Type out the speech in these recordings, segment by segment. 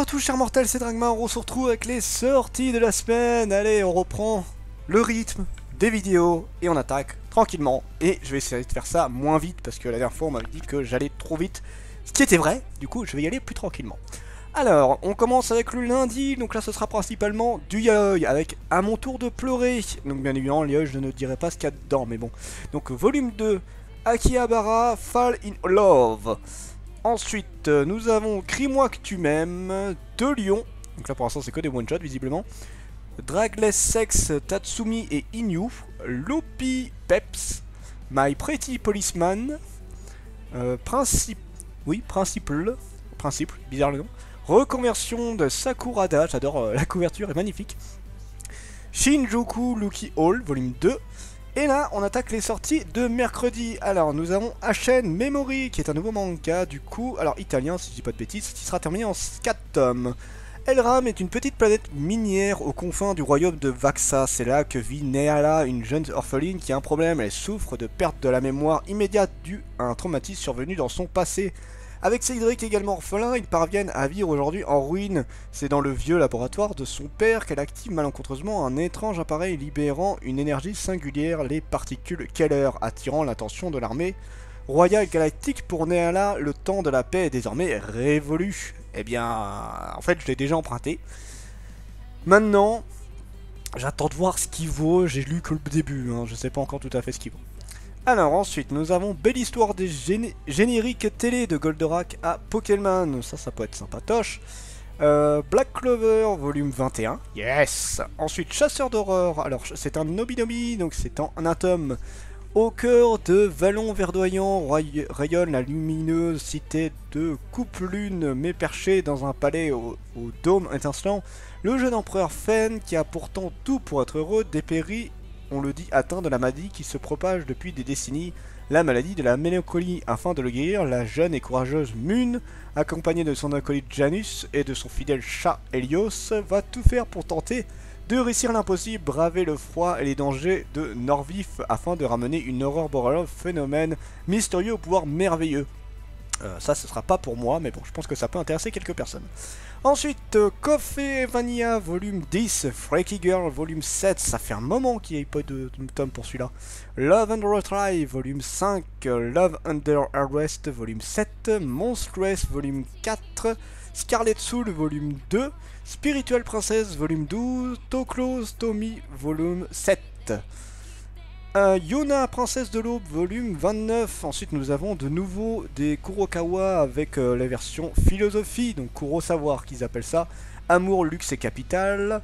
Bonjour à tous chers mortels, c'est Dragmar, on se retrouve avec les sorties de la semaine. Allez, on reprend le rythme des vidéos et on attaque tranquillement. Et je vais essayer de faire ça moins vite parce que la dernière fois on m'avait dit que j'allais trop vite. Ce qui était vrai, du coup je vais y aller plus tranquillement. Alors, on commence avec le lundi, donc là ce sera principalement du yaoi avec À mon tour de pleurer. Donc bien évidemment, yaoi je ne dirai pas ce qu'il y a dedans, mais bon. Donc volume 2, Akihabara, Fall in Love. Ensuite, nous avons Crie-moi que tu m'aimes, de Lyon. Donc là pour l'instant c'est que des one-shots visiblement. Dragless Sex, Tatsumi et Inyu. Lopi Peps. My Pretty Policeman. Principe. Oui, Principle, bizarre le nom. Reconversion de Sakurada, j'adore la couverture, est magnifique. Shinjuku Lucky Hall, volume 2. Et là, on attaque les sorties de mercredi. Alors, nous avons Ashen Memory, qui est un nouveau manga, du coup, alors italien, si je dis pas de bêtises, qui sera terminé en 4 tomes. Elram est une petite planète minière aux confins du royaume de Vaxa. C'est là que vit Neala, une jeune orpheline qui a un problème. Elle souffre de perte de la mémoire immédiate due à un traumatisme survenu dans son passé. Avec Cédric également orphelin, ils parviennent à vivre aujourd'hui en ruine. C'est dans le vieux laboratoire de son père qu'elle active malencontreusement un étrange appareil libérant une énergie singulière, les particules Keller, attirant l'attention de l'armée royale galactique. Pour Neala, le temps de la paix est désormais révolu. Eh bien, en fait, je l'ai déjà emprunté. Maintenant, j'attends de voir ce qu'il vaut. J'ai lu que le début, hein. Je sais pas encore tout à fait ce qu'il vaut. Alors ensuite nous avons Belle Histoire des génériques télé de Goldorak à Pokémon, ça peut être sympatoche. Black Clover volume 21, yes. Ensuite Chasseur d'horreur, alors c'est un Nobinobi, donc c'est en un tome. Au cœur de vallons verdoyants rayonne la lumineuse cité de Coupe-Lune, mais perché dans un palais au dôme étincelant. Le jeune empereur Fen, qui a pourtant tout pour être heureux, dépérit, on le dit, atteint de la maladie qui se propage depuis des décennies, la maladie de la mélancolie. Afin de le guérir, la jeune et courageuse Mune, accompagnée de son acolyte Janus et de son fidèle chat Helios, va tout faire pour tenter de réussir l'impossible, braver le froid et les dangers de Norvif afin de ramener une aurore boréale, phénomène mystérieux au pouvoir merveilleux. Ça ce sera pas pour moi, mais bon, je pense que ça peut intéresser quelques personnes. Ensuite, Coffee Vanilla volume 10, Freaky Girl volume 7, ça fait un moment qu'il n'y ait pas de tome pour celui-là. Love and Retry volume 5, Love Under Arrest volume 7, Monstrous volume 4, Scarlet Soul volume 2, Spiritual Princess volume 12, Toclose Tommy volume 7. Yuna, Princesse de l'Aube, volume 29. Ensuite, nous avons de nouveau des Kurokawa avec la version philosophie, donc Kuro Savoir qu'ils appellent ça. Amour, luxe et capital.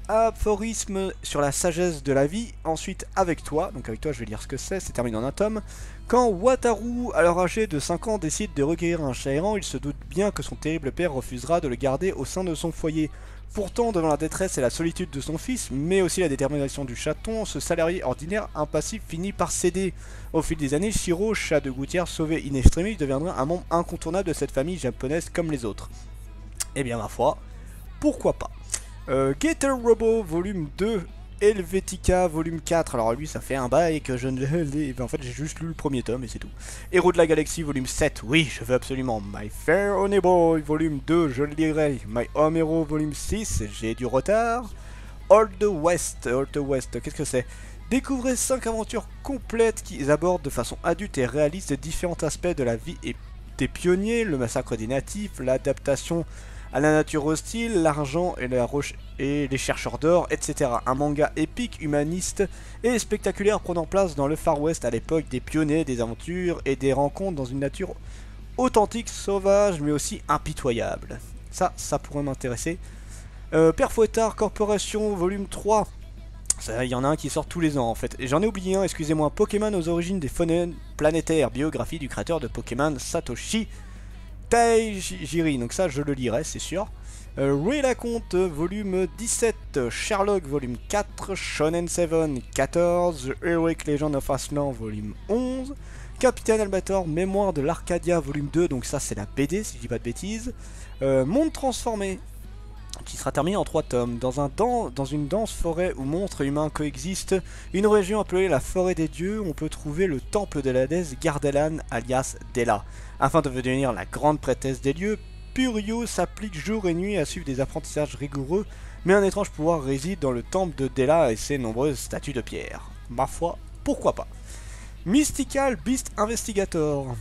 Aphorisme sur la sagesse de la vie. Ensuite, Avec toi, donc avec toi je vais lire ce que c'est terminé en un tome. Quand Wataru, alors âgé de 5 ans, décide de recueillir un chat errant, il se doute bien que son terrible père refusera de le garder au sein de son foyer. Pourtant, devant la détresse et la solitude de son fils, mais aussi la détermination du chaton, ce salarié ordinaire impassible finit par céder. Au fil des années, Shiro, chat de gouttière sauvé in extremis, deviendra un membre incontournable de cette famille japonaise comme les autres. Eh bien ma foi, pourquoi pas. Gator Robo volume 2, Helvetica volume 4, alors lui ça fait un bail que je ne l'ai... En fait j'ai juste lu le premier tome et c'est tout. Héros de la Galaxie volume 7, oui je veux absolument. My Fair Honey Boy volume 2, je le lirai. My Home Hero volume 6, j'ai du retard. Old West, qu'est-ce que c'est? Découvrez 5 aventures complètes qui abordent de façon adulte et réaliste différents aspects de la vie et des pionniers, le massacre des natifs, l'adaptation à la nature hostile, l'argent et la roche et les chercheurs d'or, etc. Un manga épique, humaniste et spectaculaire prenant place dans le Far West à l'époque des pionniers, des aventures et des rencontres dans une nature authentique, sauvage, mais aussi impitoyable. Ça pourrait m'intéresser. Père Fouettard Corporation volume 3. Il y en a un qui sort tous les ans en fait. Et j'en ai oublié un, excusez-moi. Pokémon aux origines des phonèmes planétaires, biographie du créateur de Pokémon Satoshi Tajiri, donc ça je le lirai c'est sûr. Ray Laconte volume 17, Sherlock volume 4, Shonen 7 14, The Heroic Legend of Aslan volume 11, Capitaine Albator, Mémoire de l'Arcadia volume 2, donc ça c'est la BD si je dis pas de bêtises. Monde transformé, qui sera terminé en 3 tomes. Dans une dense forêt où monstres et humains coexistent, une région appelée la forêt des dieux, on peut trouver le temple de la déesse Gardelan alias Della. Afin de devenir la grande prêtresse des lieux, Purio s'applique jour et nuit à suivre des apprentissages rigoureux, mais un étrange pouvoir réside dans le temple de Dela et ses nombreuses statues de pierre. Ma foi, pourquoi pas. Mystical Beast Investigator.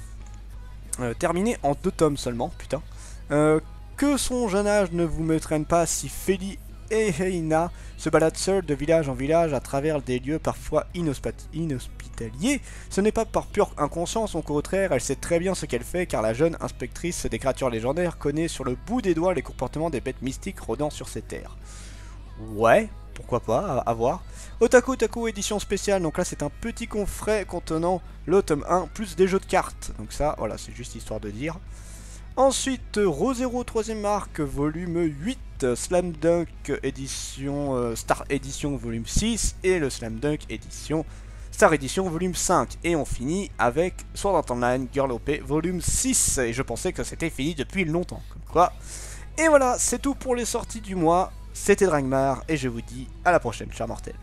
Terminé en 2 tomes seulement, putain. Que son jeune âge ne vous me traîne pas si Feli et Heina se baladent seuls de village en village à travers des lieux parfois inhospitaliers. Ce n'est pas par pure inconscience, au contraire, elle sait très bien ce qu'elle fait car la jeune inspectrice des créatures légendaires connaît sur le bout des doigts les comportements des bêtes mystiques rôdant sur ces terres. Ouais, pourquoi pas, à voir. Otaku Otaku édition spéciale, donc là c'est un petit coffret contenant le tome 1 plus des jeux de cartes. Donc ça, voilà, c'est juste histoire de dire. Ensuite, Rosero 3ème arc, volume 8, Slam Dunk édition Star Edition volume 6 et le Slam Dunk édition Star Edition volume 5. Et on finit avec Sword Art Online Girl OP volume 6. Et je pensais que c'était fini depuis longtemps, comme quoi. Et voilà, c'est tout pour les sorties du mois. C'était Dragmar et je vous dis à la prochaine, chers mortels.